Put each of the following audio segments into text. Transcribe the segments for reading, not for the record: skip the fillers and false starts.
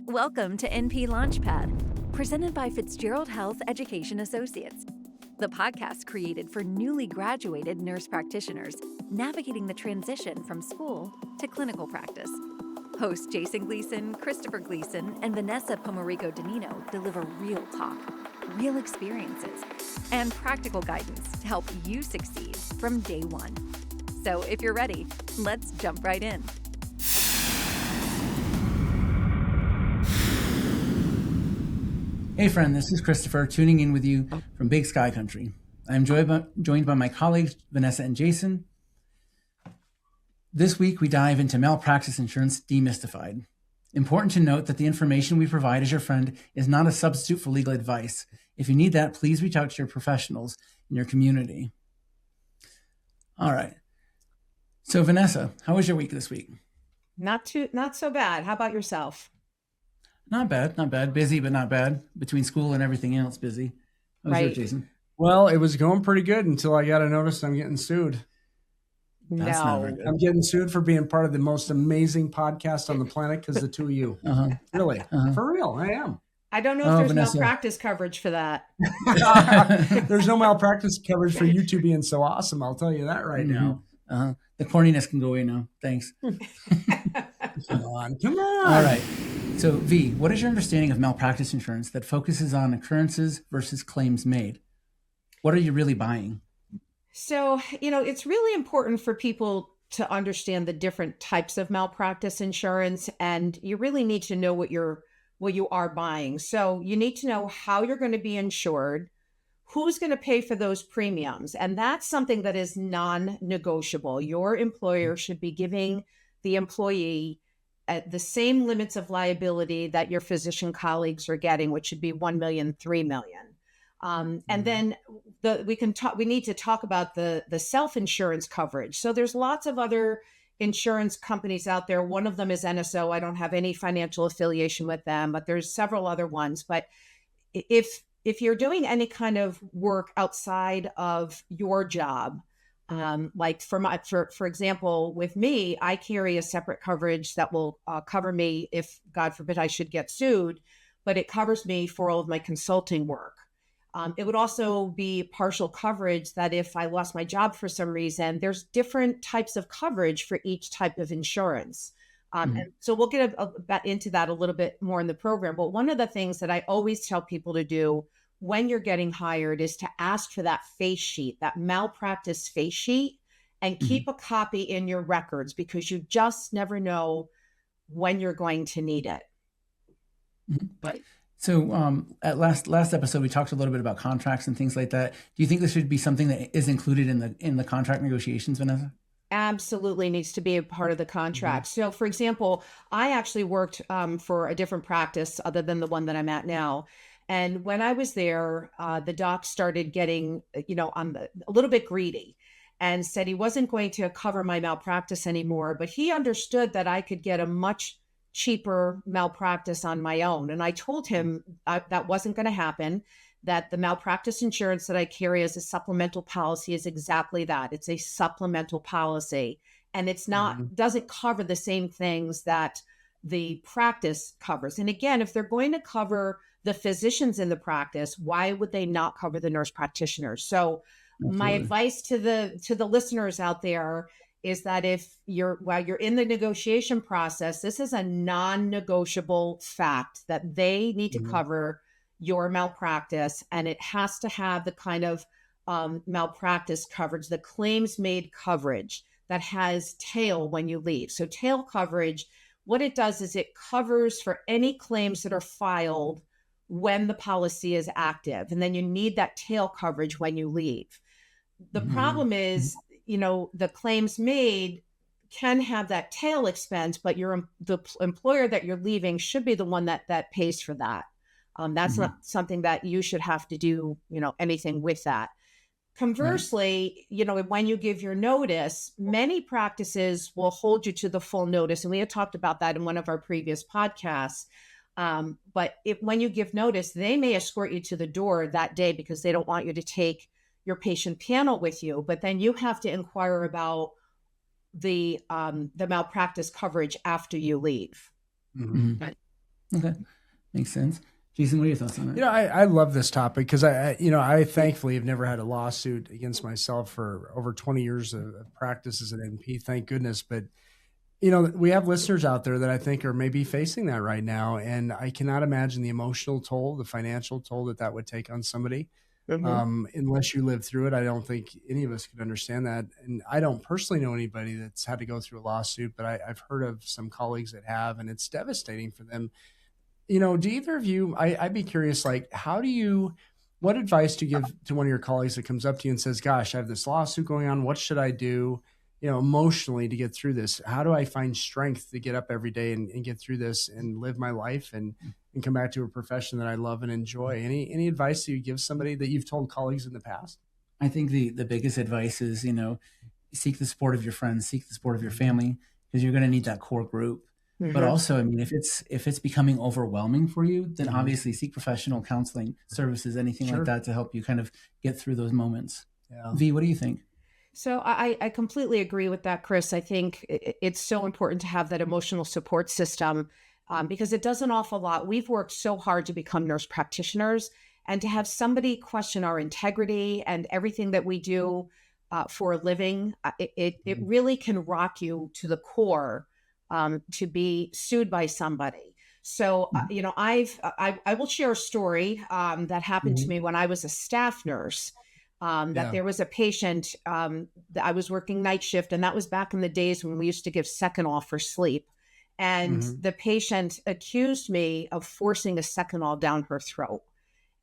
Welcome to NP Launchpad, presented by Fitzgerald Health Education Associates, the podcast created for newly graduated nurse practitioners navigating the transition from school to clinical practice. Hosts Jason Gleason, Christopher Gleason, and Vanessa Pomerico Danino deliver real talk, real experiences, and practical guidance to help you succeed from day one. So if you're ready, let's jump right in. Hey friend, this is Christopher tuning in with you from Big Sky Country. I'm joined by my colleagues, Vanessa and Jason. This week, we dive into malpractice insurance demystified. Important to note that the information we provide as your friend is not a substitute for legal advice. If you need that, please reach out to your professionals in your community. All right. So Vanessa, how was your week this week? Not so bad. How about yourself? Not bad. Busy, but not bad. Between school and everything else, busy. How was yours, Jason? Well, it was going pretty good until I got a notice I'm getting sued. That's never good. I'm getting sued for being part of the most amazing podcast on the planet because the two of you. Really. For real, I am. I don't know if there's Vanessa. malpractice coverage for that. There's no malpractice coverage for you two being so awesome. I'll tell you that right now. The corniness can go away now. Thanks. Come on. All right. So, V, what is your understanding of malpractice insurance that focuses on occurrences versus claims made? What are you really buying? So, it's really important for people to understand the different types of malpractice insurance, and you really need to know what you are buying. So you need to know how you're going to be insured, who's going to pay for those premiums, and that's something that is non-negotiable. Your employer should be giving the employee at the same limits of liability that your physician colleagues are getting, which should be 1 million, 3 million. And then we need to talk about the self-insurance coverage. So there's lots of other insurance companies out there. One of them is NSO. I don't have any financial affiliation with them, but there's several other ones. But if you're doing any kind of work outside of your job, like for example, with me, I carry a separate coverage that will cover me if, God forbid, I should get sued, but it covers me for all of my consulting work. It would also be partial coverage that if I lost my job for some reason, there's different types of coverage for each type of insurance. And so we'll get into that a little bit more in the program. But one of the things that I always tell people to do when you're getting hired is to ask for that face sheet, that malpractice face sheet, and keep a copy in your records because you just never know when you're going to need it. Right. So at last episode, we talked a little bit about contracts and things like that. Do you think this should be something that is included in the contract negotiations, Vanessa? Absolutely needs to be a part of the contract. So for example, I actually worked for a different practice other than the one that I'm at now. And when I was there, the doc started getting, a little bit greedy and said he wasn't going to cover my malpractice anymore, but he understood that I could get a much cheaper malpractice on my own. And I told him that wasn't going to happen, that the malpractice insurance that I carry as a supplemental policy is exactly that. It's a supplemental policy, and it's not, doesn't cover the same things that the practice covers. And again, if they're going to cover the physicians in the practice, why would they not cover the nurse practitioners? So my advice to the listeners out there is that while you're in the negotiation process, this is a non-negotiable fact that they need to cover your malpractice, and it has to have the kind of malpractice coverage, the claims made coverage that has tail when you leave. So tail coverage, what it does is it covers for any claims that are filed when the policy is active. And then you need that tail coverage when you leave. The problem is, the claims made can have that tail expense, but the employer that you're leaving should be the one that pays for that. That's not something that you should have to do, anything with that. Conversely, when you give your notice, many practices will hold you to the full notice. And we had talked about that in one of our previous podcasts. But when you give notice, they may escort you to the door that day because they don't want you to take your patient panel with you. But then you have to inquire about the malpractice coverage after you leave. Mm-hmm. Okay. Makes sense. Jason, what are your thoughts on that? I love this topic because I thankfully have never had a lawsuit against myself for over 20 years of practice as an NP. Thank goodness. But, we have listeners out there that I think are maybe facing that right now. And I cannot imagine the emotional toll, the financial toll that would take on somebody. Unless you live through it, I don't think any of us could understand that. And I don't personally know anybody that's had to go through a lawsuit, but I've heard of some colleagues that have, and it's devastating for them. Do either of you, I'd be curious, like, what advice do you give to one of your colleagues that comes up to you and says, gosh, I have this lawsuit going on. What should I do, emotionally to get through this? How do I find strength to get up every day and get through this and live my life and come back to a profession that I love and enjoy? Any advice that you give somebody that you've told colleagues in the past? I think the biggest advice is, seek the support of your friends, seek the support of your family, because you're going to need that core group. But also, if it's becoming overwhelming for you, then obviously seek professional counseling services, anything like that to help you kind of get through those moments. Yeah. V, what do you think? So I completely agree with that, Chris. I think it's so important to have that emotional support system because it does an awful lot. We've worked so hard to become nurse practitioners, and to have somebody question our integrity and everything that we do for a living, it really can rock you to the core. To be sued by somebody. So, I will share a story that happened to me when I was a staff nurse, there was a patient that I was working night shift, and that was back in the days when we used to give Seconal for sleep. And the patient accused me of forcing a Seconal down her throat.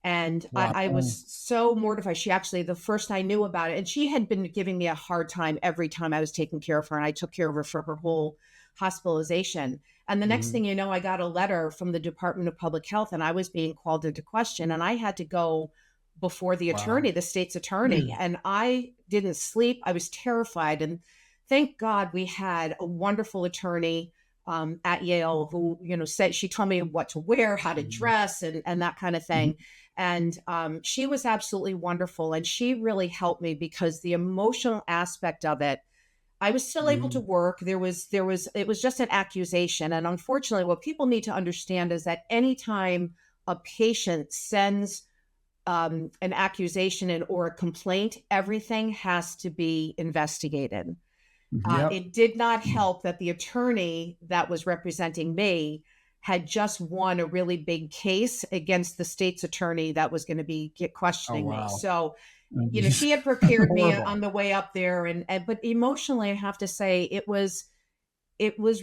And I was so mortified. She actually, the first I knew about it, and she had been giving me a hard time every time I was taking care of her, and I took care of her for her whole hospitalization. And the next thing you know, I got a letter from the Department of Public Health, and I was being called into question, and I had to go before the attorney, the state's attorney. And I didn't sleep. I was terrified. And thank God we had a wonderful attorney at Yale who, said, she told me what to wear, how to dress, and that kind of thing. And she was absolutely wonderful. And she really helped me because the emotional aspect of it, I was still able to work. It was just an accusation. And unfortunately, what people need to understand is that anytime a patient sends an accusation or a complaint, everything has to be investigated. It did not help that the attorney that was representing me had just won a really big case against the state's attorney that was going to be questioning me. So, she had prepared me on the way up there, but emotionally, I have to say it was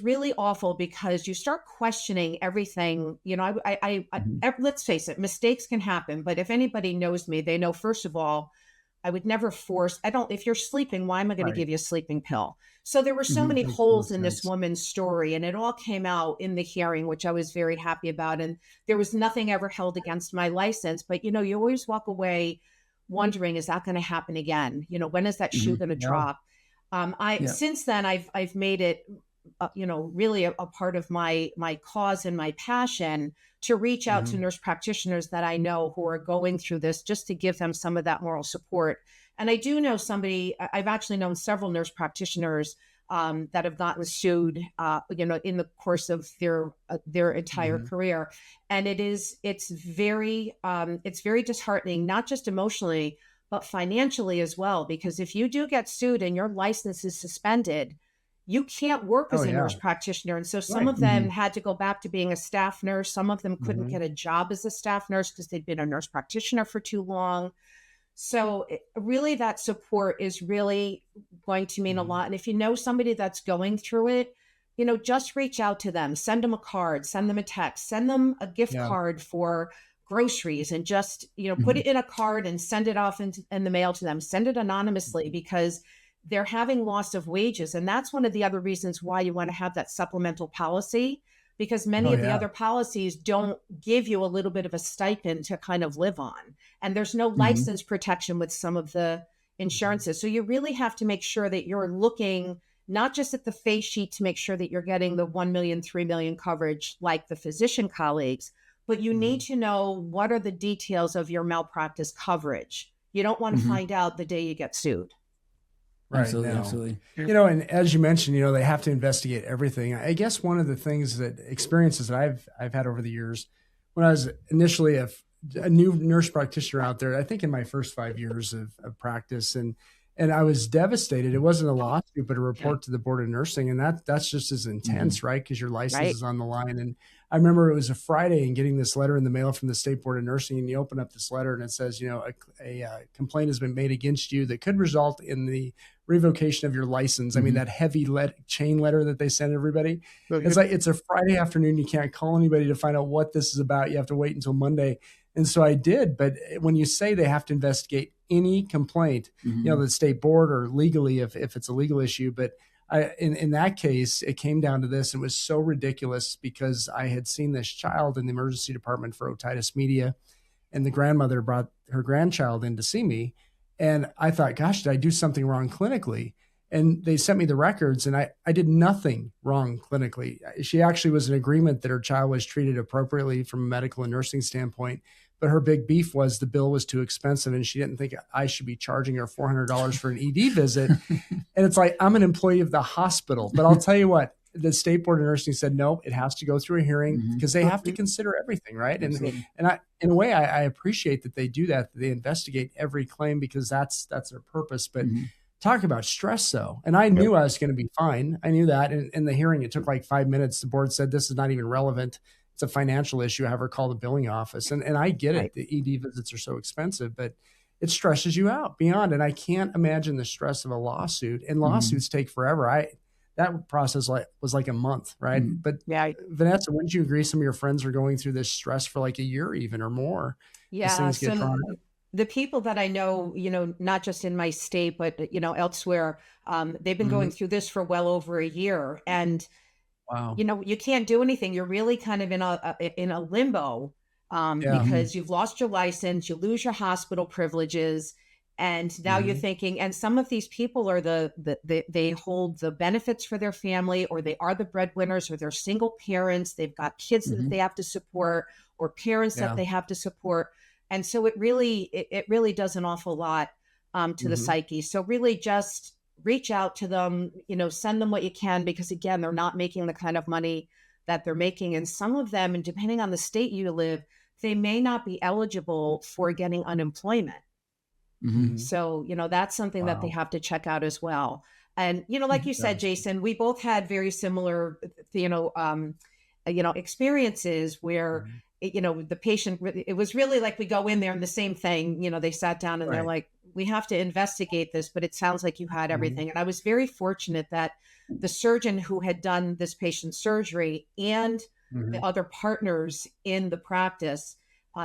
really awful because you start questioning everything. Let's face it, mistakes can happen, but if anybody knows me, they know, first of all, I would never force, if you're sleeping, why am I going to give you a sleeping pill? So there were so many holes in this woman's story, and it all came out in the hearing, which I was very happy about. And there was nothing ever held against my license, but you always walk away wondering, is that going to happen again? When is that shoe going to drop? Since then, I've made it, really a part of my cause and my passion to reach out to nurse practitioners that I know who are going through this, just to give them some of that moral support. And I do know I've actually known several nurse practitioners that have gotten sued, in the course of their entire career. And it's very disheartening, not just emotionally, but financially as well. Because if you do get sued and your license is suspended, you can't work as a nurse practitioner. And so some of them had to go back to being a staff nurse. Some of them couldn't get a job as a staff nurse because they'd been a nurse practitioner for too long. So really that support is really going to mean a lot. And if you know somebody that's going through it, just reach out to them, send them a card, send them a text, send them a gift card for groceries, and just, put it in a card and send it off in the mail to them. Send it anonymously because they're having loss of wages. And that's one of the other reasons why you want to have that supplemental policy, because many of the other policies don't give you a little bit of a stipend to kind of live on. And there's no license protection with some of the insurances. So you really have to make sure that you're looking not just at the face sheet to make sure that you're getting the 1 million, 3 million coverage like the physician colleagues, but you need to know what are the details of your malpractice coverage. You don't want to find out the day you get sued. right Absolutely, now. absolutely. And as you mentioned, they have to investigate everything. I guess one of the things experiences that I've had over the years, when I was initially a new nurse practitioner out there, I think in my first 5 years of practice, and I was devastated. It wasn't a lawsuit, but a report to the board of nursing. And that's just as intense, right? Because your license is on the line. And I remember it was a Friday and getting this letter in the mail from the state board of nursing. And you open up this letter and it says, a complaint has been made against you that could result in the revocation of your license. I mean, that heavy chain letter that they send everybody. It's like, it's a Friday afternoon. You can't call anybody to find out what this is about. You have to wait until Monday. And so I did. But when you say they have to investigate any complaint, the state board or legally, if it's a legal issue, but in that case, it came down to this. It was so ridiculous because I had seen this child in the emergency department for otitis media, and the grandmother brought her grandchild in to see me. And I thought, gosh, did I do something wrong clinically? And they sent me the records, and I did nothing wrong clinically. She actually was in agreement that her child was treated appropriately from a medical and nursing standpoint. But her big beef was the bill was too expensive, and she didn't think I should be charging her $400 for an ED visit. And it's like, I'm an employee of the hospital. But I'll tell you what, the state board of nursing said, no, it has to go through a hearing because they have to consider everything, right? And I, in a way, I appreciate that they do that they investigate every claim because that's their purpose. But talk about stress, though. And I knew I was going to be fine. I knew that. And in the hearing, it took like 5 minutes. The board said, this is not even relevant. It's a financial issue. Have her call the billing office. And I get it. The ED visits are so expensive, but it stresses you out beyond. And I can't imagine the stress of a lawsuit. And lawsuits take forever. That process was like a month, right? But Vanessa, wouldn't you agree some of your friends are going through this stress for like a year even or more? Yeah. So the people that I know, not just in my state, but, elsewhere, they've been going through this for well over a year. And wow. You can't do anything. You're really kind of in a limbo because you've lost your license, you lose your hospital privileges, and now you're thinking. And some of these people are they hold the benefits for their family, or they are the breadwinners, or they're single parents. They've got kids that they have to support, or parents that they have to support, and so it really does an awful lot to the psyche. So really, just reach out to them, send them what you can, because again, they're not making the kind of money that they're making. And some of them, and depending on the state you live, they may not be eligible for getting unemployment. So, that's something that they have to check out as well. And, like you said, Jason, we both had very similar, experiences where, the patient, it was really like we go in there and the same thing, they sat down and they're like, we have to investigate this, but it sounds like you had everything. And I was very fortunate that the surgeon who had done this patient's surgery and the other partners in the practice,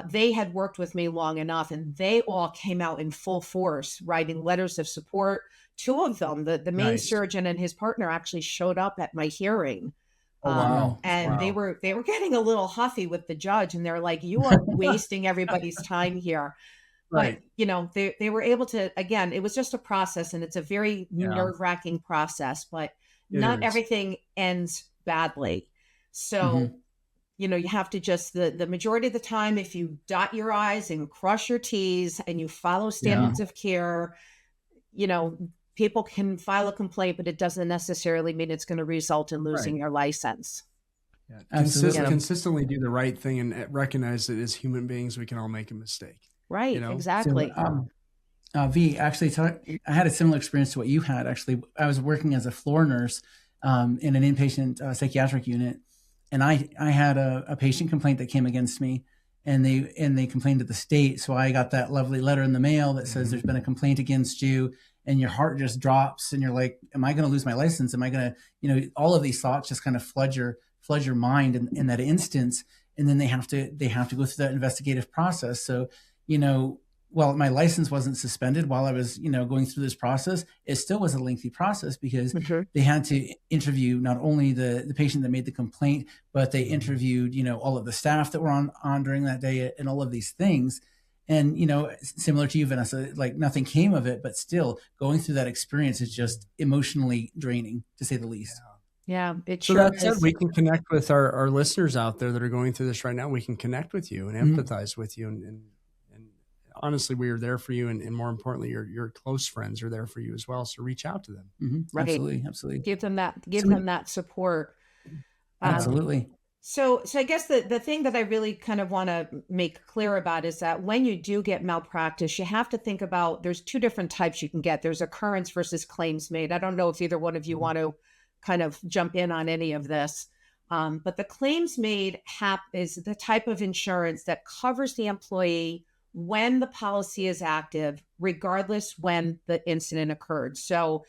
they had worked with me long enough, and they all came out in full force, writing letters of support. Two of them, the main surgeon and his partner, actually showed up at my hearing. And they were getting a little huffy with the judge, and they're like, you are wasting everybody's time here. But, they were able to, again, it was just a process, and it's a very nerve-wracking process, but not everything ends badly. So, you have to just, the majority of the time, if you dot your I's and cross your T's and you follow standards of care, people can file a complaint, but it doesn't necessarily mean it's going to result in losing your license. Consistently do the right thing and recognize that as human beings, we can all make a mistake. Right, exactly. So, V, actually, I had a similar experience to what you had. Actually, I was working as a floor nurse in an inpatient psychiatric unit, and I had a patient complaint that came against me, and they complained to the state. So I got that lovely letter in the mail that says there's been a complaint against you, and your heart just drops, and you're like, am I going to lose my license? Am I going to, all of these thoughts just kind of flood your mind in that instance, and then they have to go through that investigative process. So, while my license wasn't suspended while I was, going through this process, it still was a lengthy process because they had to interview not only the patient that made the complaint, but they interviewed, all of the staff that were on during that day and all of these things. And, similar to you, Vanessa, like nothing came of it, but still going through that experience is just emotionally draining, to say the least. Yeah. So that said, we can connect with our listeners out there that are going through this right now. We can connect with you and empathize with you and honestly, we are there for you. And more importantly, your close friends are there for you as well. So reach out to them. Right. Absolutely. Absolutely. Give them that support. Absolutely. So I guess the thing that I really kind of want to make clear about is that when you do get malpractice, you have to think about, there's two different types you can get. There's occurrence versus claims made. I don't know if either one of you want to kind of jump in on any of this. But the claims made is the type of insurance that covers the employee when the policy is active, regardless when the incident occurred. So,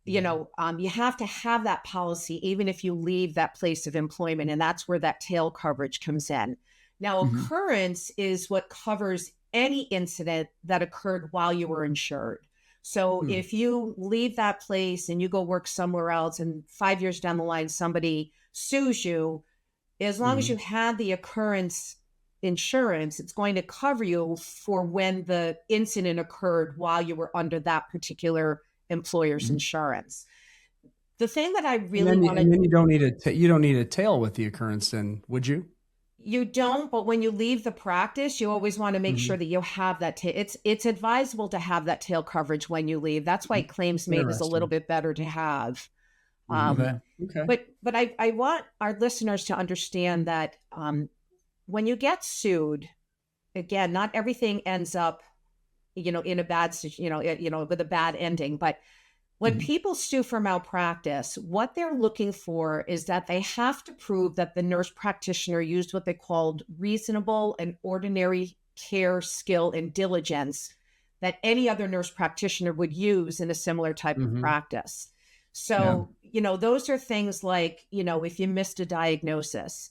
you have to have that policy, even if you leave that place of employment. And that's where that tail coverage comes in. Now, occurrence is what covers any incident that occurred while you were insured. So if you leave that place and you go work somewhere else and 5 years down the line, somebody sues you, as long as you had the occurrence insurance, it's going to cover you for when the incident occurred while you were under that particular employer's insurance. The thing that I really want to, and then you don't need a tail with the occurrence, then would you? You don't, but when you leave the practice, you always want to make sure that you have that tail. It's advisable to have that tail coverage when you leave. That's why claims made is a little bit better to have. Okay. But I want our listeners to understand that when you get sued, again, not everything ends up, in a bad, with a bad ending. But when people sue for malpractice, what they're looking for is that they have to prove that the nurse practitioner used what they called reasonable and ordinary care, skill, and diligence that any other nurse practitioner would use in a similar type of practice. So, those are things like, if you missed a diagnosis,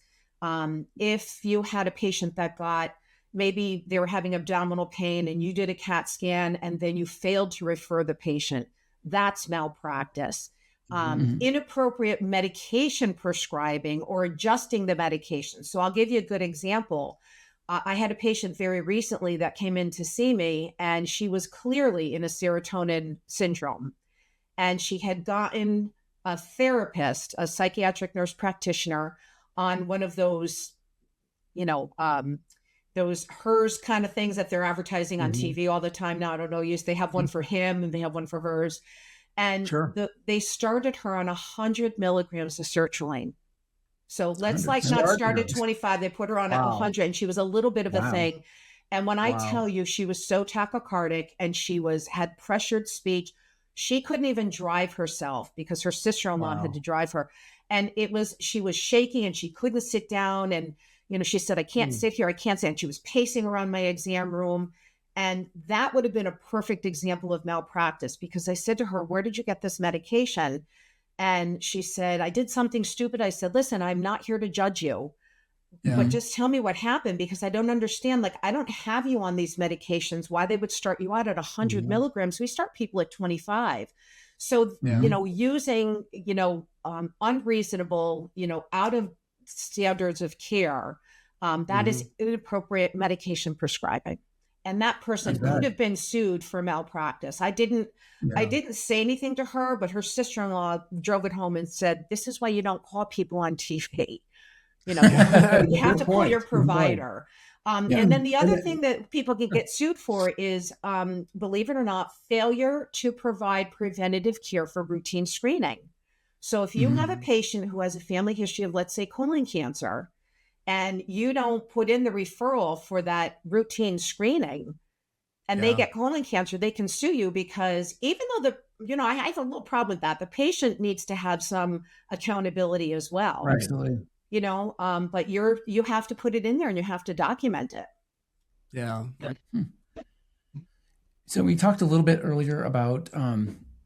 if you had a patient that maybe they were having abdominal pain and you did a CAT scan and then you failed to refer the patient, that's malpractice. Inappropriate medication prescribing or adjusting the medication. So I'll give you a good example. I had a patient very recently that came in to see me, and she was clearly in a serotonin syndrome. And she had gotten a therapist, a psychiatric nurse practitioner, on one of those, those hers kind of things that they're advertising on TV all the time now. I don't know, they have one for him and they have one for hers. And they started her on 100 milligrams of sertraline. So let's not start at 25. They put her on at 100, and she was a little bit of a thing. And when I tell you, she was so tachycardic and she had pressured speech, she couldn't even drive herself because her sister-in-law had to drive her. And she was shaking and she couldn't sit down. And, she said, I can't sit here. I can't stand. She was pacing around my exam room. And that would have been a perfect example of malpractice, because I said to her, where did you get this medication? And she said, I did something stupid. I said, listen, I'm not here to judge you, but just tell me what happened, because I don't understand. Like, I don't have you on these medications. Why they would start you out at 100 milligrams. We start people at 25. So, using, unreasonable, out of standards of care, that is inappropriate medication prescribing. And that person could have been sued for malpractice. I didn't say anything to her, but her sister-in-law drove it home and said, this is why you don't call people on TV. You have to call your provider. And then the other thing that people can get sued for is, believe it or not, failure to provide preventative care for routine screening. So if you have a patient who has a family history of, let's say, colon cancer, and you don't put in the referral for that routine screening, and they get colon cancer, they can sue you, because even though I have a little problem with that, the patient needs to have some accountability as well. Right. Absolutely. But you have to put it in there and you have to document it. Yeah. So we talked a little bit earlier about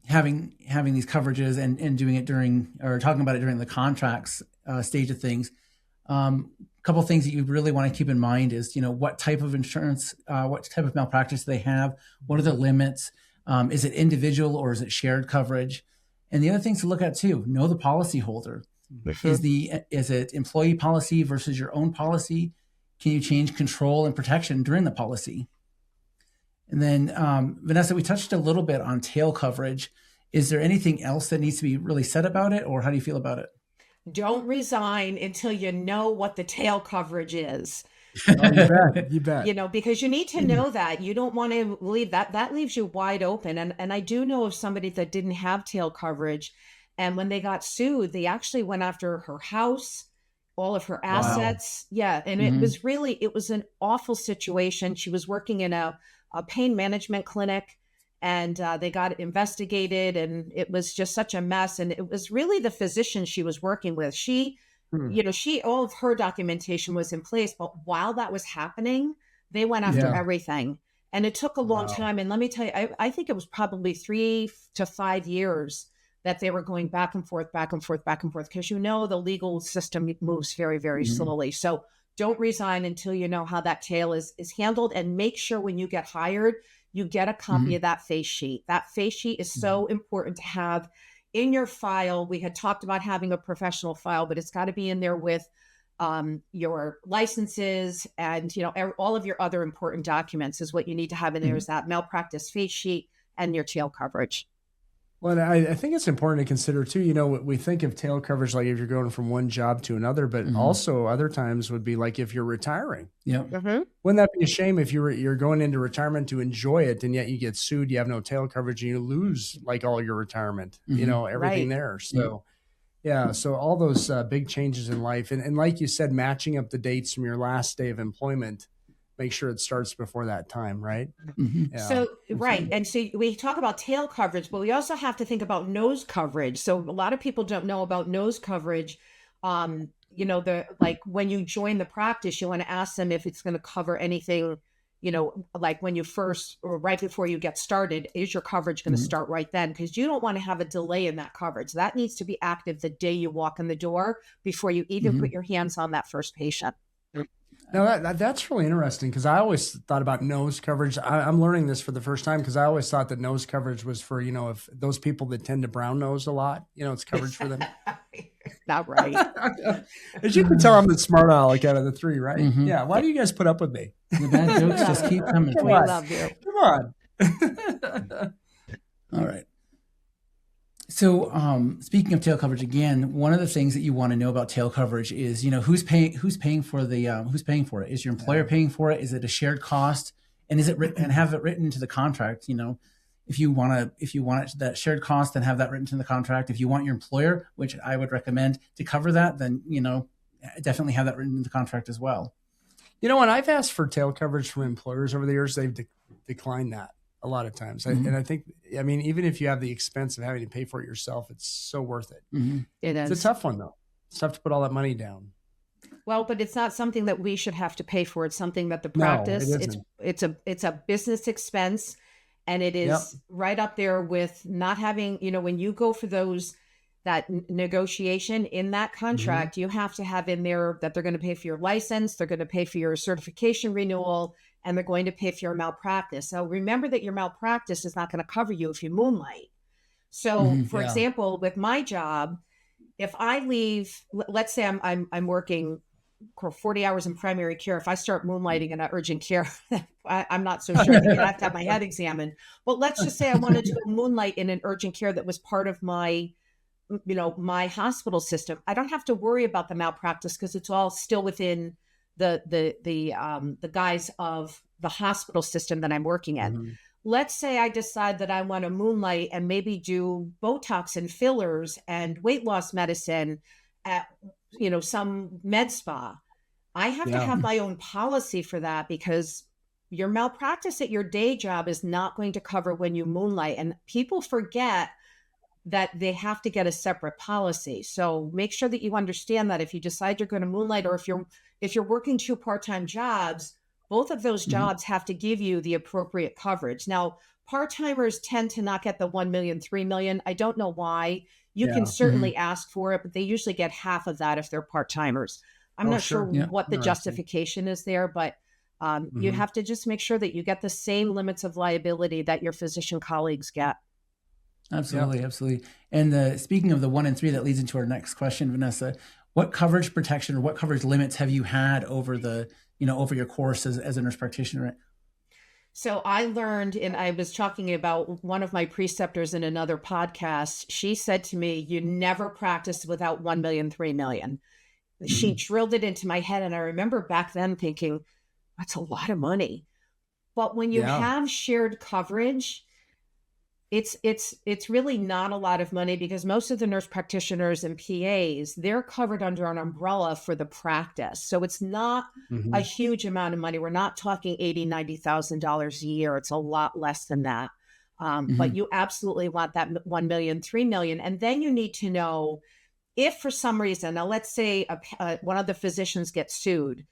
having these coverages and doing it talking about it during the contracts stage of things. Couple of things that you really want to keep in mind is, what type of insurance, what type of malpractice they have, what are the limits, is it individual or is it shared coverage? And the other things to look at too, know the policyholder. Is it employee policy versus your own policy? Can you change control and protection during the policy? And then, Vanessa, we touched a little bit on tail coverage. Is there anything else that needs to be really said about it, or how do you feel about it? Don't resign until you know what the tail coverage is. Oh, you bet. You bet. You know, because you need to know that. You don't want to leave that. That leaves you wide open. And I do know of somebody that didn't have tail coverage. And when they got sued, they actually went after her house, all of her assets. Yeah. And it was an awful situation. She was working in a pain management clinic, and they got investigated, and it was just such a mess. And it was really the physician she was working with. All of her documentation was in place, but while that was happening, they went after everything. And it took a long time. And let me tell you, I think it was probably 3 to 5 years that they were going back and forth, because the legal system moves very, very slowly. So don't resign until you know how that tail is handled, and make sure when you get hired, you get a copy of that face sheet. That face sheet is so important to have in your file. We had talked about having a professional file, but it's got to be in there with your licenses and, all of your other important documents is what you need to have in there, is that malpractice face sheet and your tail coverage. Well, I think it's important to consider too, we think of tail coverage like if you're going from one job to another, but also other times would be like if you're retiring. Yeah. Wouldn't that be a shame if you're going into retirement to enjoy it, and yet you get sued, you have no tail coverage, and you lose like all your retirement, everything there. So so all those big changes in life, and like you said, matching up the dates from your last day of employment, make sure it starts before that time, right? So, right. And so we talk about tail coverage, but we also have to think about nose coverage. So a lot of people don't know about nose coverage. When you join the practice, you want to ask them if it's going to cover anything, like when you first, or right before you get started, is your coverage going to start right then? Because you don't want to have a delay in that coverage. That needs to be active the day you walk in the door, before you even put your hands on that first patient. Now that's really interesting, because I always thought about nose coverage. I'm learning this for the first time, because I always thought that nose coverage was for, if those people that tend to brown nose a lot, it's coverage for them. Not right. As you can tell, I'm the smart aleck out of the three, right? Yeah. Why do you guys put up with me? The bad jokes just keep coming. We love you. Come on. All right. So, speaking of tail coverage again, one of the things that you want to know about tail coverage is, who's paying for it? Is your employer paying for it? Is it a shared cost? And is it and have it written into the contract? If you want it, that shared cost, then have that written into the contract. If you want your employer, which I would recommend, to cover that, then, definitely have that written into the contract as well. When I've asked for tail coverage from employers over the years, they've declined that a lot of times. And I think, even if you have the expense of having to pay for it yourself, it's so worth it. It is. It's a tough one, though. It's tough to put all that money down. Well, but it's not something that we should have to pay for. It's something that the practice, it's a business expense, and it is right up there with not having, when you go for that negotiation in that contract, you have to have in there that they're going to pay for your license, they're going to pay for your certification renewal, and they're going to pay for your malpractice. So remember that your malpractice is not going to cover you if you moonlight. So for example, with my job, if I leave, let's say I'm working 40 hours in primary care. If I start moonlighting in urgent care, I'm not so sure. I have to have my head examined. But let's just say I wanted to moonlight in an urgent care that was part of my hospital system. I don't have to worry about the malpractice, because it's all still within the guise of the hospital system that I'm working in. Let's say I decide that I want to moonlight and maybe do Botox and fillers and weight loss medicine at, some med spa. I have to have my own policy for that, because your malpractice at your day job is not going to cover when you moonlight. And people forget that they have to get a separate policy. So make sure that you understand that if you decide you're going to moonlight, or if you're working 2 part-time jobs, both of those jobs have to give you the appropriate coverage. Now, part-timers tend to not get the 1 million, 3 million. I don't know why. You can certainly ask for it, but they usually get half of that if they're part-timers. I'm not sure what the justification is there, but you have to just make sure that you get the same limits of liability that your physician colleagues get. Absolutely. Absolutely. And speaking of the 1 and 3, that leads into our next question, Vanessa. What coverage protection or what coverage limits have you had over over your course as a nurse practitioner? So I learned, and I was talking about one of my preceptors in another podcast. She said to me, you never practice without 1 million, 3 million. she drilled it into my head. And I remember back then thinking, that's a lot of money. But when you have shared coverage, it's really not a lot of money, because most of the nurse practitioners and PAs, they're covered under an umbrella for the practice. So it's not a huge amount of money. We're not talking $80,000, $90,000 a year. It's a lot less than that. But you absolutely want that 1 million, 3 million. And then you need to know if for some reason, now let's say one of the physicians gets sued,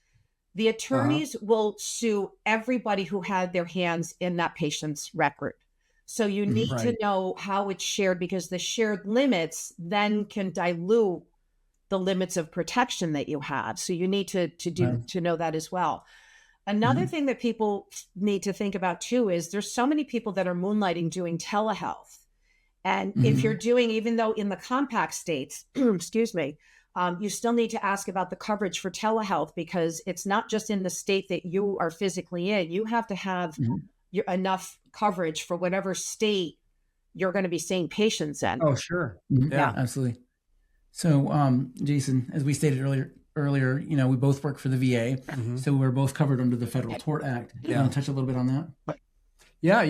the attorneys will sue everybody who had their hands in that patient's record. So you need to know how it's shared, because the shared limits then can dilute the limits of protection that you have. So you need to know that as well. Another thing that people need to think about too is there's so many people that are moonlighting doing telehealth. And if you're doing, even though in the compact states, excuse me, you still need to ask about the coverage for telehealth, because it's not just in the state that you are physically in. You have to have enough coverage for whatever state you're going to be seeing patients in. Oh, sure. Yeah, absolutely. So, Jason, as we stated earlier, we both work for the VA, so we're both covered under the Federal Tort Act. You want to touch a little bit on that? Yeah,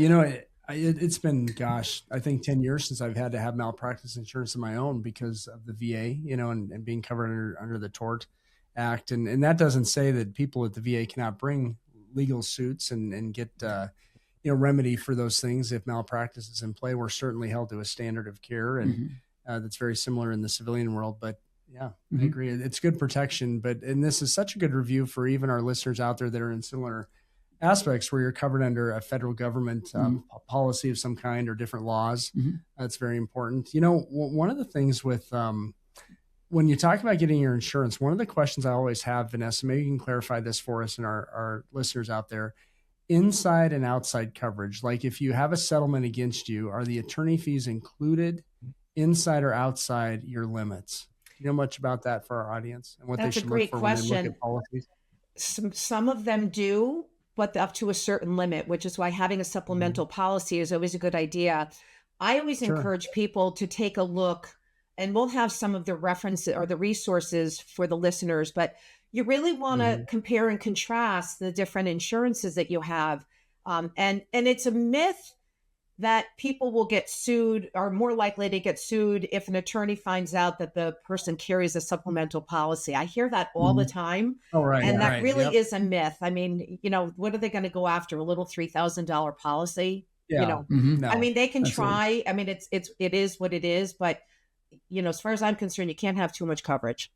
it's been, I think 10 years since I've had to have malpractice insurance of my own because of the VA, and being covered under the Tort Act. And that doesn't say that people at the VA cannot bring legal suits and get, remedy for those things. If malpractice is in play, we're certainly held to a standard of care, and that's very similar in the civilian world. But yeah, I agree. It's good protection. And this is such a good review for even our listeners out there that are in similar aspects where you're covered under a federal government policy of some kind or different laws. That's very important. One of the things with when you talk about getting your insurance, one of the questions I always have, Vanessa, maybe you can clarify this for us and our listeners out there: inside and outside coverage. Like if you have a settlement against you, are the attorney fees included inside or outside your limits? Do you know much about that for our audience and what That's they should a great look for question. when they look at policies? Some of them do, but up to a certain limit, which is why having a supplemental policy is always a good idea. I always encourage people to take a look, and we'll have some of the references or the resources for the listeners, but you really want to compare and contrast the different insurances that you have. And it's a myth that people will get sued, are more likely to get sued if an attorney finds out that the person carries a supplemental policy. I hear that all the time. Oh, right. And that right. really is a myth. I mean, what are they going to go after? A little $3,000 policy? Yeah. No, I mean, they can try. I mean, it is what it is, but as far as I'm concerned, you can't have too much coverage.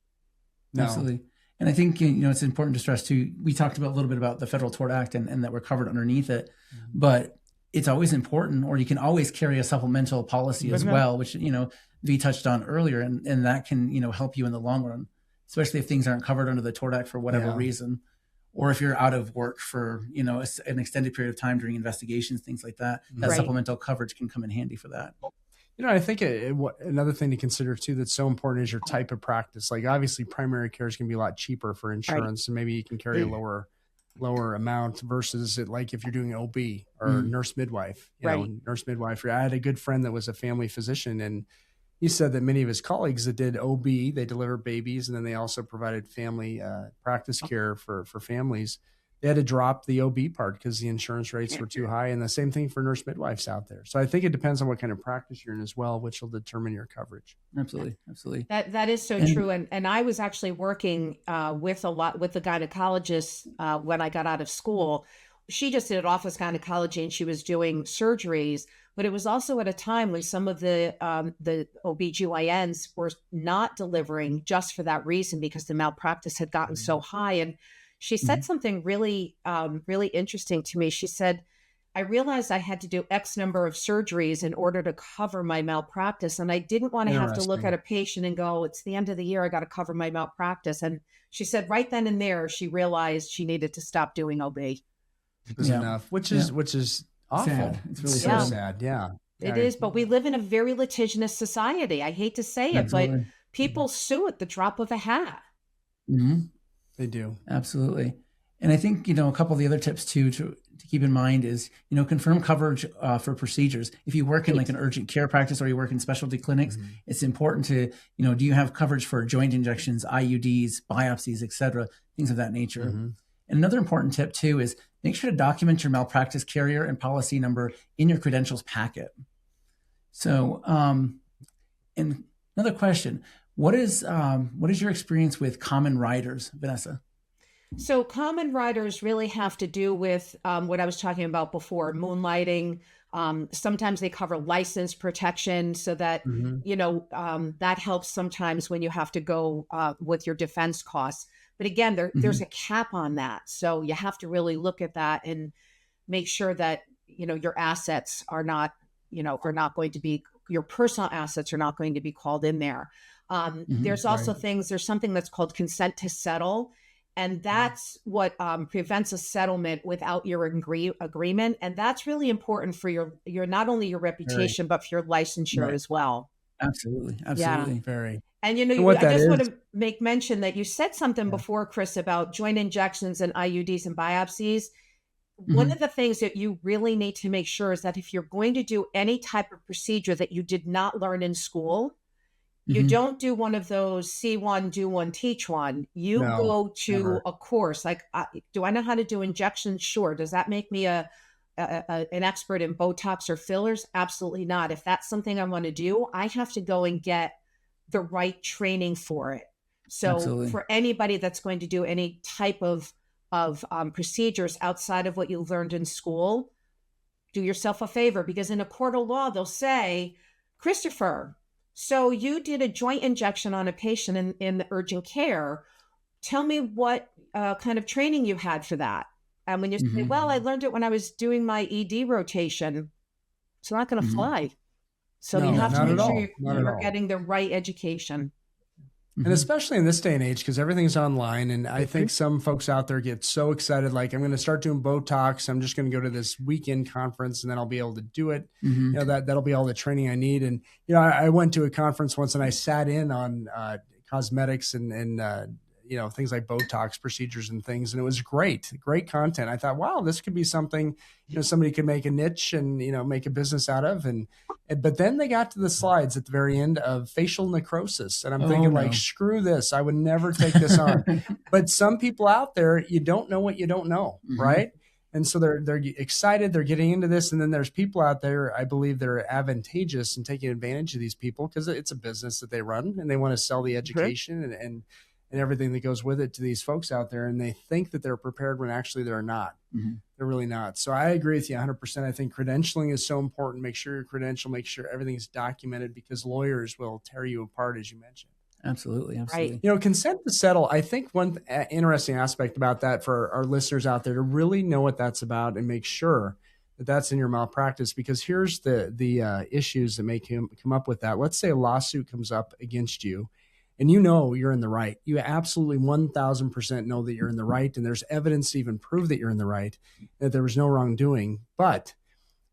No. Absolutely. And I think, it's important to stress too, we talked about a little bit about the Federal Tort Act and that we're covered underneath it, but it's always important, or you can always carry a supplemental policy as well, which, V touched on earlier, and that can, help you in the long run, especially if things aren't covered under the Tort Act for whatever reason, or if you're out of work for, an extended period of time during investigations, things like that, that supplemental coverage can come in handy for that. I think another thing to consider too that's so important is your type of practice. Like obviously primary care is going to be a lot cheaper for insurance, and maybe you can carry a lower amount versus it, like if you're doing OB or nurse midwife, nurse midwife. I had a good friend that was a family physician, and he said that many of his colleagues that did OB, they delivered babies, and then they also provided family practice care for families. They had to drop the OB part because the insurance rates were too high, and the same thing for nurse midwives out there. So I think it depends on what kind of practice you're in as well, which will determine your coverage. Absolutely. That is so true. And I was actually working with the gynecologist when I got out of school. She just did office gynecology and she was doing surgeries, but it was also at a time when some of the OBGYNs were not delivering just for that reason, because the malpractice had gotten so high. And she said something really, really interesting to me. She said, I realized I had to do X number of surgeries in order to cover my malpractice. And I didn't want to have to look at a patient and go, it's the end of the year, I got to cover my malpractice. And she said right then and there, she realized she needed to stop doing OB. Is enough, which is awful. Sad. It's really sad. Yeah. It is, but we live in a very litigious society. I hate to say it, but people sue at the drop of a hat. They do. Absolutely. And I think, a couple of the other tips too to keep in mind is, confirm coverage for procedures. If you work in like an urgent care practice or you work in specialty clinics, it's important to, do you have coverage for joint injections, IUDs, biopsies, et cetera, things of that nature. And another important tip too is make sure to document your malpractice carrier and policy number in your credentials packet. So, and another question, what is your experience with common riders, Vanessa? So common riders really have to do with what I was talking about before, moonlighting. Sometimes they cover license protection so that, that helps sometimes when you have to go with your defense costs. But again, there's a cap on that. So you have to really look at that and make sure that, your assets are not, are not going to be, your personal assets are not going to be called in there. There's also there's something that's called consent to settle. And that's what prevents a settlement without your agreement. And that's really important for your not only your reputation, but for your licensure as well. Absolutely. Yeah. Very. And, I just want to make mention that you said something before, Chris, about joint injections and IUDs and biopsies. One of the things that you really need to make sure is that if you're going to do any type of procedure that you did not learn in school, you don't do one of those see one, do one, teach one. You go to a course. Like, do I know how to do injections? Sure. Does that make me an expert in Botox or fillers? Absolutely not. If that's something I want to do, I have to go and get the right training for it. So for anybody that's going to do any type of procedures outside of what you learned in school, do yourself a favor, because in a court of law, they'll say, Christopher, so you did a joint injection on a patient in the urgent care. Tell me what kind of training you had for that. And when you say, well, I learned it when I was doing my ED rotation, it's not going to fly. So you have to make sure you're getting the right education. And especially in this day and age, because everything's online. And I think some folks out there get so excited, like, I'm going to start doing Botox. I'm just going to go to this weekend conference and then I'll be able to do it. That'll be all the training I need. And, I went to a conference once and I sat in on cosmetics and things like Botox procedures and things. And it was great content. I thought, wow, this could be something, somebody could make a niche and, make a business out of. But then they got to the slides at the very end of facial necrosis. And I'm thinking like, screw this. I would never take this on. But some people out there, you don't know what you don't know. Right. And so they're excited. They're getting into this. And then there's people out there, I believe, that are advantageous and taking advantage of these people because it's a business that they run and they want to sell the education and everything that goes with it to these folks out there. And they think that they're prepared when actually they're not. They're really not. So I agree with you 100%. I think credentialing is so important. Make sure your credential, make sure everything's documented because lawyers will tear you apart, as you mentioned. Absolutely. Right. Consent to settle. I think one interesting aspect about that for our listeners out there to really know what that's about and make sure that that's in your malpractice, because here's the issues that may come up with that. Let's say a lawsuit comes up against you. And you're in the right. You absolutely 1,000% know that you're in the right. And there's evidence to even prove that you're in the right, that there was no wrongdoing. But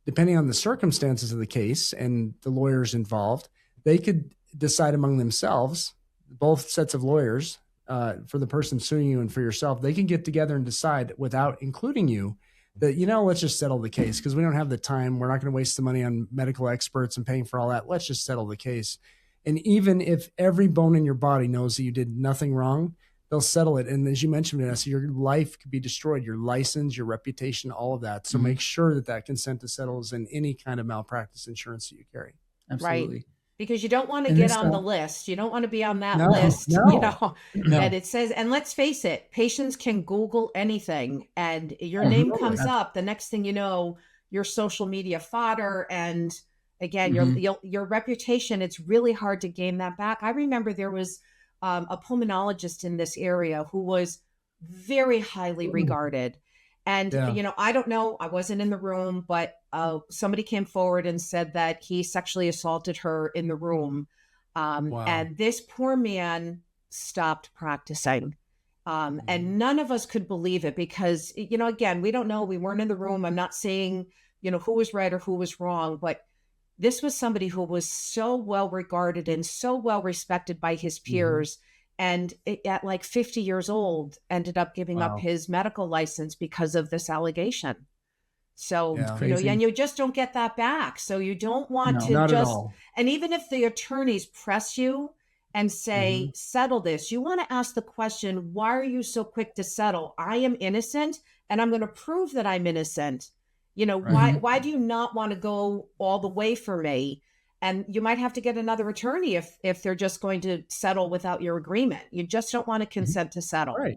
depending on the circumstances of the case and the lawyers involved, they could decide among themselves, both sets of lawyers, for the person suing you and for yourself, they can get together and decide without including you that, let's just settle the case because we don't have the time. We're not going to waste the money on medical experts and paying for all that. Let's just settle the case. And even if every bone in your body knows that you did nothing wrong, they'll settle it. And as you mentioned, Vanessa, your life could be destroyed, your license, your reputation, all of that. So make sure that consent to settle is in any kind of malpractice insurance that you carry. Absolutely. Right. Because you don't want to get on the list. You don't want to be on that list, And it says, and let's face it, patients can Google anything and your name comes up. The next thing you know, your social media fodder and again, your reputation, it's really hard to gain that back. I remember there was a pulmonologist in this area who was very highly regarded. And, I don't know, I wasn't in the room, but somebody came forward and said that he sexually assaulted her in the room. And this poor man stopped practicing. And none of us could believe it because, again, we don't know. We weren't in the room. I'm not saying, who was right or who was wrong, but this was somebody who was so well regarded and so well respected by his peers. And at like 50 years old, ended up giving up Wow. his medical license because of this allegation. So, Yeah. Crazy. and you just don't get that back. So you don't want No. to Not at just, all. and even if the attorneys press you and say, settle this, you want to ask the question, why are you so quick to settle? I am innocent and I'm going to prove that I'm innocent. Right. Why do you not want to go all the way for me? And you might have to get another attorney if they're just going to settle without your agreement. You just don't want to consent to settle. Right.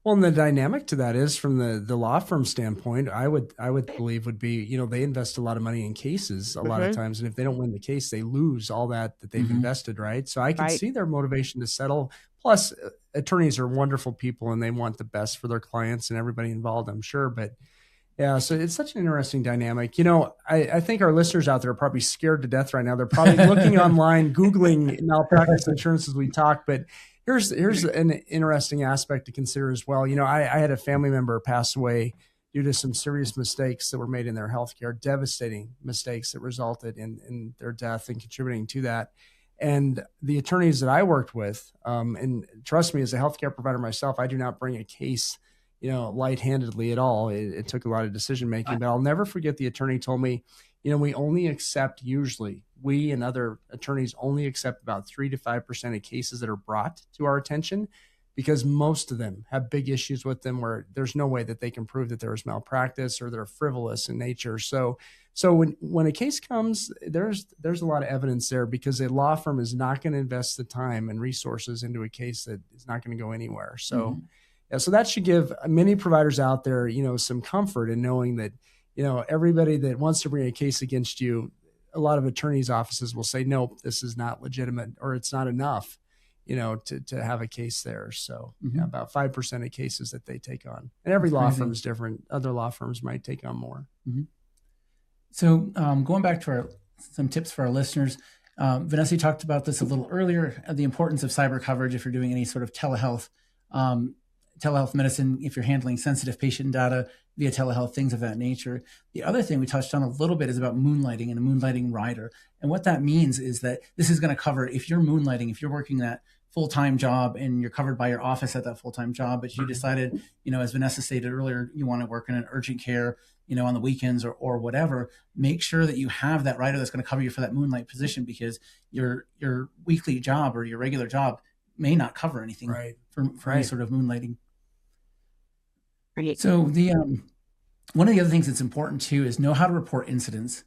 Well, and the dynamic to that is from the law firm standpoint, I would believe would be, they invest a lot of money in cases a lot of times. And if they don't win the case, they lose all that they've invested. Right. So I can see their motivation to settle. Plus attorneys are wonderful people and they want the best for their clients and everybody involved, I'm sure. But yeah, so it's such an interesting dynamic. I think our listeners out there are probably scared to death right now. They're probably looking online, Googling malpractice insurance as we talk. But here's an interesting aspect to consider as well. I had a family member pass away due to some serious mistakes that were made in their healthcare, devastating mistakes that resulted in their death and contributing to that. And the attorneys that I worked with, and trust me, as a healthcare provider myself, I do not bring a case light-handedly at all. It took a lot of decision making, but I'll never forget the attorney told me, we only accept we and other attorneys only accept about 3 to 5% of cases that are brought to our attention because most of them have big issues with them where there's no way that they can prove that there was malpractice or they're frivolous in nature. So when a case comes, there's a lot of evidence there because a law firm is not going to invest the time and resources into a case that is not going to go anywhere. So so that should give many providers out there, some comfort in knowing that, everybody that wants to bring a case against you, a lot of attorneys' offices will say, nope, this is not legitimate or it's not enough, to have a case there. So about 5% of cases that they take on. And every law firm is different. Other law firms might take on more. So going back to some tips for our listeners, Vanessa talked about this a little earlier, the importance of cyber coverage if you're doing any sort of telehealth medicine, if you're handling sensitive patient data via telehealth, things of that nature. The other thing we touched on a little bit is about moonlighting and a moonlighting rider. And what that means is that this is going to cover if you're moonlighting, if you're working that full-time job and you're covered by your office at that full-time job, but you decided, as Vanessa stated earlier, you want to work in an urgent care, on the weekends or whatever, make sure that you have that rider that's going to cover you for that moonlight position because your weekly job or your regular job may not cover anything for any sort of moonlighting. Right. So one of the other things that's important too is know how to report incidents.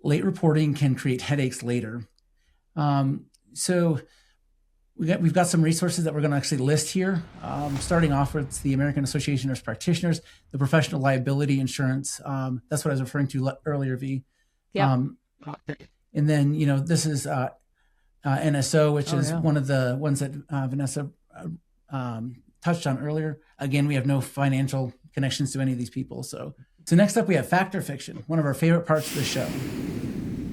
Late reporting can create headaches later. So we've got some resources that we're going to actually list here. Starting off with the American Association of Nurse Practitioners, the professional liability insurance. That's what I was referring to earlier, V. Yeah. And then, this is NSO, which is one of the ones that Vanessa touched on earlier. Again, we have no financial connections to any of these people. So next up, we have fact or fiction, one of our favorite parts of the show.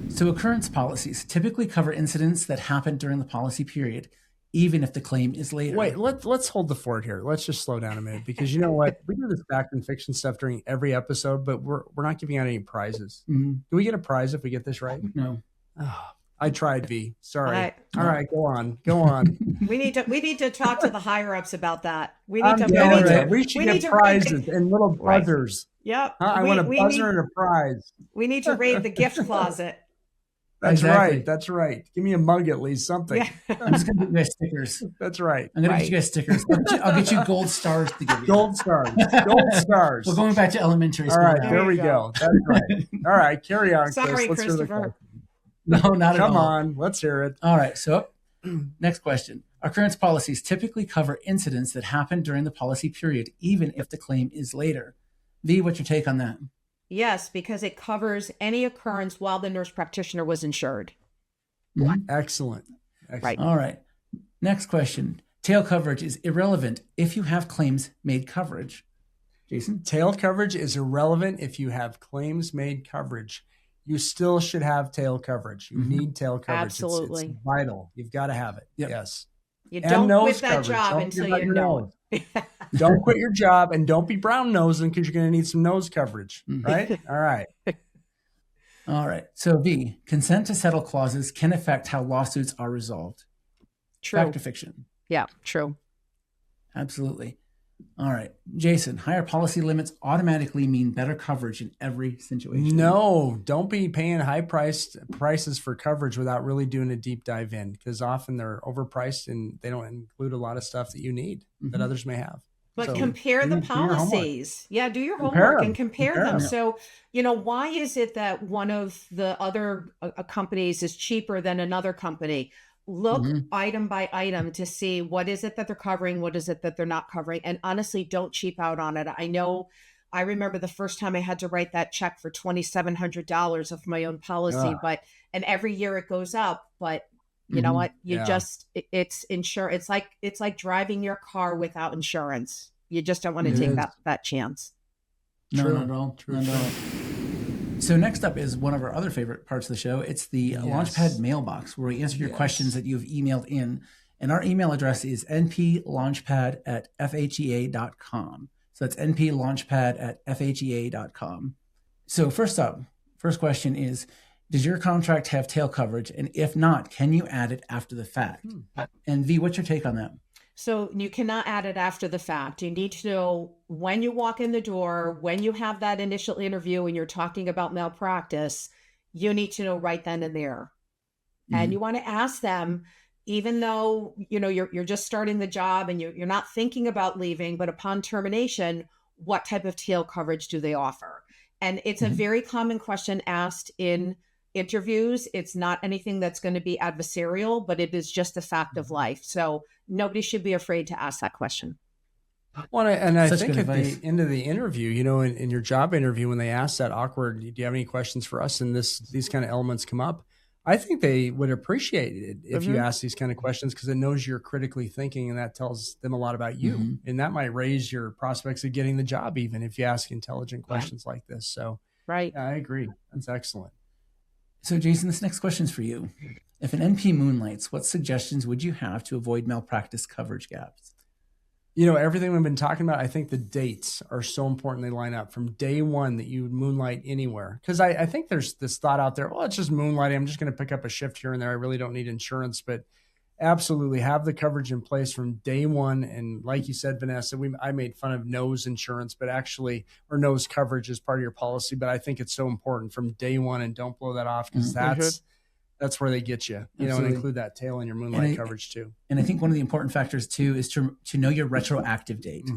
So occurrence policies typically cover incidents that happened during the policy period, even if the claim is later. Wait, let's hold the fort here. Let's just slow down a minute because you know what? We do this fact and fiction stuff during every episode, but we're not giving out any prizes. Do we get a prize if we get this right? No. Oh, I tried, V. Sorry. All right, go on. We need to talk to the higher ups about that. We should get prizes and little buzzers. Yep. I want a buzzer and a prize. We need to raid the gift closet. That's right. Give me a mug at least, something. Yeah. I'm just going to get you guys stickers. That's right. I'm going to get you guys stickers. I'll get you gold stars to give you. Gold stars. We're going back to elementary school. All right, now. there we go. That's right. All right, carry on, Chris. Sorry, Let's Christopher. No, not at all. Come on, let's hear it. All right, so next question. Occurrence policies typically cover incidents that happened during the policy period, even if the claim is later. V, what's your take on that? Yes, because it covers any occurrence while the nurse practitioner was insured. Excellent. Right. All right. Next question. Tail coverage is irrelevant if you have claims made coverage. Jason? Tail coverage is irrelevant if you have claims made coverage. You still should have tail coverage. You need tail coverage. Absolutely. It's vital. You've got to have it. Yep. Yes. You And don't nose quit that coverage. job Don't until forget you your know nose. it. Don't quit your job and don't be brown nosing because you're going to need some nose coverage. Right? All right. All right. So V, consent to settle clauses can affect how lawsuits are resolved. True. Fact or fiction? Yeah, true. Absolutely. All right. Jason, higher policy limits automatically mean better coverage in every situation. No, don't be paying high prices for coverage without really doing a deep dive in, because often they're overpriced and they don't include a lot of stuff that you need that others may have. But So compare the do your homework. policies. Yeah, do your Compare homework them. and compare Compare them. them. So, why is it that one of the other companies is cheaper than another company? Look item by item to see what is it that they're covering, what is it that they're not covering. And honestly, don't cheap out on it. I remember the first time I had to write that check for $2,700 of my own policy, and every year it goes up, but you know what? It's insurance. It's like driving your car without insurance. You just don't want to take that chance. No, not at all. True. Not at all. So next up is one of our other favorite parts of the show. It's the Launchpad mailbox, where we answer your questions that you've emailed in. And our email address is nplaunchpad@fhea.com. So that's nplaunchpad@fhea.com. So first question is, does your contract have tail coverage? And if not, can you add it after the fact? And V, what's your take on that? So you cannot add it after the fact. You need to know when you walk in the door, when you have that initial interview and you're talking about malpractice, you need to know right then and there. And you want to ask them, even though, you're just starting the job and you're not thinking about leaving, but upon termination, what type of tail coverage do they offer? And it's a very common question asked in interviews. It's not anything that's going to be adversarial, but it is just a fact of life. So nobody should be afraid to ask that question. Well, and I think at the end of the interview, in your job interview, when they ask that awkward, do you have any questions for us? And these kind of elements come up, I think they would appreciate it if you ask these kind of questions, because it knows you're critically thinking, and that tells them a lot about you. And that might raise your prospects of getting the job, even if you ask intelligent questions like this. So, yeah, I agree. That's excellent. So, Jason, this next question is for you. If an NP moonlights, what suggestions would you have to avoid malpractice coverage gaps? Everything we've been talking about, I think the dates are so important. They line up from day one that you would moonlight anywhere. Because I think there's this thought out there, well, it's just moonlighting. I'm just going to pick up a shift here and there. I really don't need insurance. But absolutely have the coverage in place from day one. And like you said, Vanessa, I made fun of nose insurance, but actually, or nose coverage is part of your policy. But I think it's so important from day one, and don't blow that off, because that's where they get you, and include that tail in your moonlight coverage too. And I think one of the important factors too is to know your retroactive date.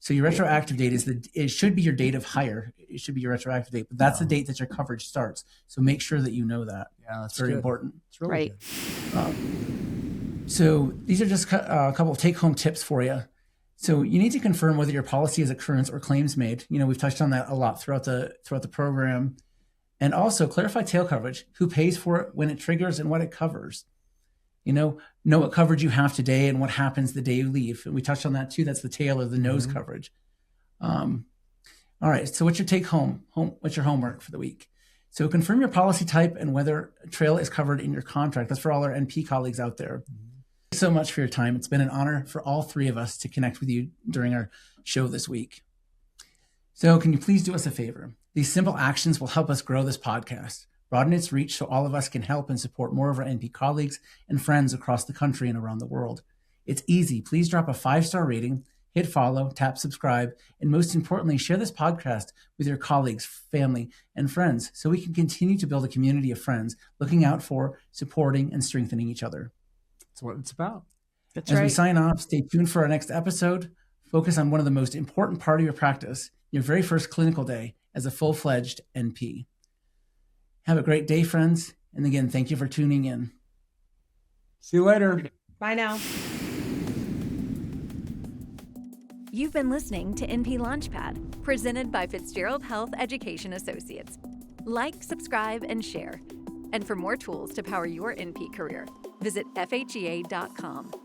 So your retroactive date it should be your date of hire. It should be your retroactive date, but that's the date that your coverage starts. So make sure that you know that. Yeah, that's very important. It's really good. So these are just a couple of take-home tips for you. So you need to confirm whether your policy is occurrence or claims made. We've touched on that a lot throughout the program. And also clarify tail coverage, who pays for it, when it triggers, and what it covers. Know what coverage you have today and what happens the day you leave. And we touched on that too. That's the tail or the nose coverage. All right. So what's your take home? What's your homework for the week? So confirm your policy type and whether a trail is covered in your contract. That's for all our NP colleagues out there. Thanks so much for your time. It's been an honor for all three of us to connect with you during our show this week. So can you please do us a favor? These simple actions will help us grow this podcast, broaden its reach so all of us can help and support more of our NP colleagues and friends across the country and around the world. It's easy. Please drop a 5-star rating, hit follow, tap subscribe, and most importantly, share this podcast with your colleagues, family, and friends so we can continue to build a community of friends looking out for, supporting, and strengthening each other. That's what it's about. That's As right. we sign off, stay tuned for our next episode. Focus on one of the most important part of your practice, your very first clinical day as a full-fledged NP. Have a great day, friends. And again, thank you for tuning in. See you later. Bye now. You've been listening to NP Launchpad, presented by Fitzgerald Health Education Associates. Like, subscribe, and share. And for more tools to power your NP career, visit FHEA.com.